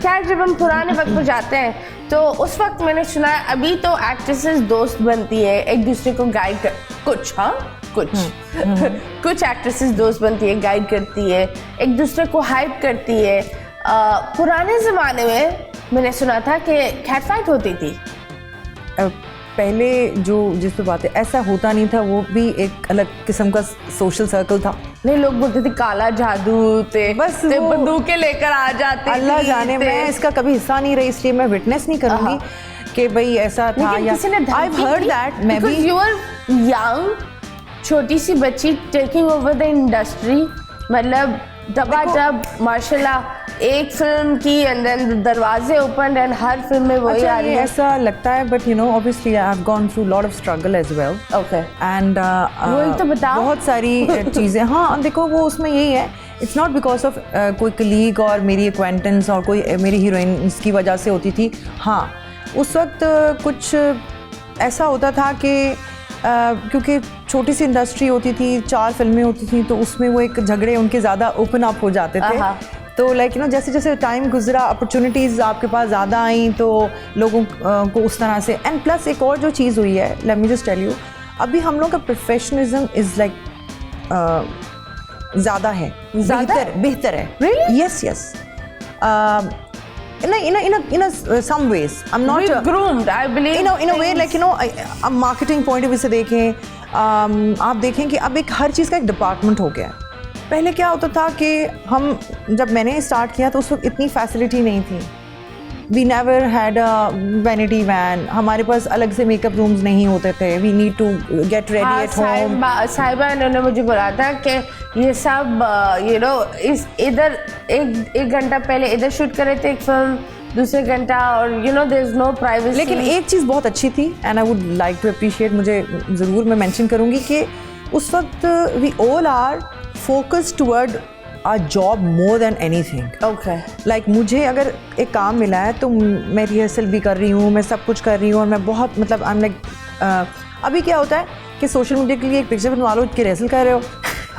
खैर जब हम पुराने वक्त पर जाते हैं तो उस वक्त मैंने सुना है अभी तो एक्ट्रेसेस दोस्त बनती है, एक दूसरे को गाइड कर कुछ एक्ट्रेसेस दोस्त बनती है, गाइड करती है, एक दूसरे को हाइप करती है। पुराने ज़माने में मैंने सुना था कि कैट फाइट होती थी। पहले जो जिस पे बात है ऐसा होता नहीं था, वो भी एक अलग किस्म का सोशल सर्कल था। नहीं, लोग बोलते थे काला जादू थे, बस बंदूकें लेकर आ जाते। अल्लाह जाने, मैं इसका कभी हिस्सा नहीं रही, इसलिए मैं विटनेस नहीं करूंगी कि भाई ऐसा था या I heard that maybe you are young, छोटी सी बच्ची टेकिंग ओवर द इंडस्ट्री, मतलब दबादब माशाल्लाह एक फिल्म की एंड देन दरवाजे ओपन एंड हर फिल्म में वही आ रही है। ऐसा लगता है but you know obviously I have gone through lot of struggle as well. Okay and वही तो बताओ, बहुत सारी चीज़ें। हाँ देखो, वो उसमें यही है, इट्स नॉट बिकॉज ऑफ कोई कलीग और मेरी एक्वेंटेंस और कोई मेरी हीरोइंस की वजह से होती थी। हाँ उस वक्त कुछ ऐसा होता था कि क्योंकि छोटी सी इंडस्ट्री होती थी, 4 फिल्में होती थी, तो उसमें वो एक झगड़े उनके ज़्यादा ओपन अप हो जाते थे। तो लाइक यू नो जैसे जैसे टाइम गुजरा, अपॉर्चुनिटीज़ आपके पास ज़्यादा आई, तो लोगों को उस तरह से। एंड प्लस एक और जो चीज़ हुई है, let me just tell you, अभी हम लोग का प्रोफेशनलिज्म इज़ लाइक ज़्यादा है, बेहतर है। Yes yes in some ways I'm not groomed, I believe in a way like you know अब मार्केटिंग पॉइंट ऑफ व्यू से देखें, आप देखें कि अब एक हर चीज़ का एक डिपार्टमेंट हो गया है। पहले क्या होता था कि हम जब मैंने स्टार्ट किया तो उस वक्त इतनी फैसिलिटी नहीं थी। We never had a vanity van, हमारे पास अलग से मेकअप रूम्स नहीं होते थे। We need to get ready at home. Sahiba इन्होंने मुझे बोला था कि ये सब यू नो इस इधर एक घंटा पहले इधर शूट करे थे एक फिल्म, दूसरे घंटा, और you know there is no privacy. लेकिन एक चीज़ बहुत अच्छी थी and I would like to appreciate, मुझे ज़रूर मैं मेंशन करूँगी कि उस वक्त we all are focused toward a job more than anything. Okay like मुझे अगर एक काम मिला है तो मैं रिहर्सल भी कर रही हूँ, मैं सब कुछ कर रही हूँ, और मैं बहुत मतलब आई एम लाइक अभी क्या होता है कि सोशल मीडिया के लिए एक पिक्चर बनवा लो कि रिहर्सल कर रहे हो।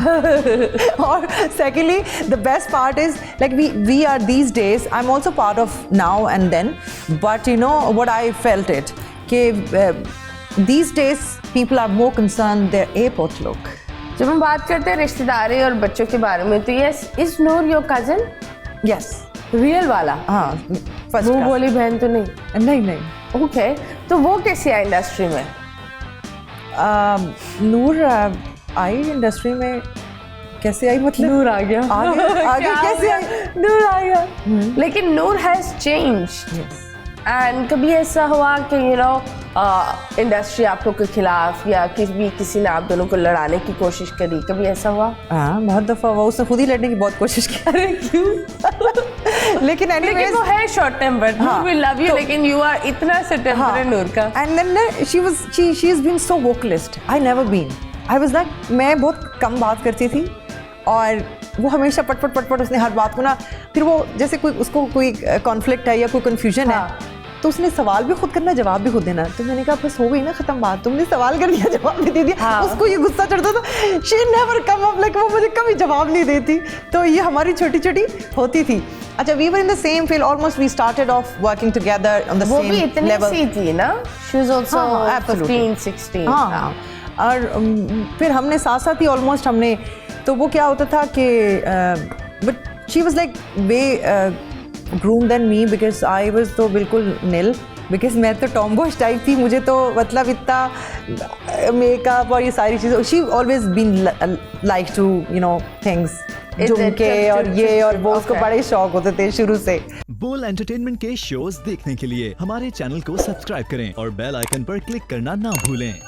और secondly the best part is like we are these days, I am also part of now and then, but you know what I felt it कि these days people are more concern their airport look. जब हम बात करते हैं रिश्तेदारी और बच्चों के बारे में, तो yes, is Noor your cousin? Yes, real वाला? हाँ, वो बोली बहन तो नहीं? नहीं। ओके, तो वो कैसे आई इंडस्ट्री में? नूर आई इंडस्ट्री में कैसे आई, मतलब नूर आ गया आगे कैसे आई? नूर आ गया। लेकिन नूर हैज चेंज्ड एंड कभी ऐसा हुआ कि यू नो इंडस्ट्री आप लोग के खिलाफ या किसी ने आप दोनों को लड़ाने की कोशिश करी, कभी ऐसा हुआ? हाँ, बहुत दफ़ा हुआ, उसने खुद ही लड़ने की बहुत कोशिश की। अरे क्यों? लेकिन वो है short tempered, Noor will love you, लेकिन यू आर इतना सा टेम्पर है नूर का। And then she has been so vocalist, I never been. I was like, मैं बहुत कम बात करती थी और वो हमेशा पट उसने हर बात को ना, फिर वो जैसे उसको कोई कॉन्फ्लिक्ट है या कोई कन्फ्यूजन है, तो उसने सवाल भी खुद करना, जवाब भी खुद देना। तो मैंने कहा बस हो गई ना खत्म बात, तुमने सवाल कर दिया, जवाब भी दे दिया। उसको ये गुस्सा चढ़ता था, she never come up, like वो मुझे कभी जवाब नहीं देती। तो ये हमारी छोटी छोटी होती थी। अच्छा, we were in the same field, almost we started off working together on the same level. वो भी इतनी सी थी ना, शी वाज आल्सो 15-16। हाँ, और फिर हमने साथ साथ ही ऑलमोस्ट हमने, तो वो क्या होता था कि but she was like way groom than me, because I was तो बिल्कुल नील, बिकॉज मैं तो टॉमबॉय टाइप थी, मुझे तो मतलब इतना मेकअप और ये सारी चीज़ें, she always been like to you know things, झुमके और ये और वो, उसको बड़े शौक होते थे शुरू से। बोल एंटरटेनमेंट के शोज देखने के लिए हमारे चैनल को सब्सक्राइब करें और बेल आइकन पर क्लिक करना ना भूलें।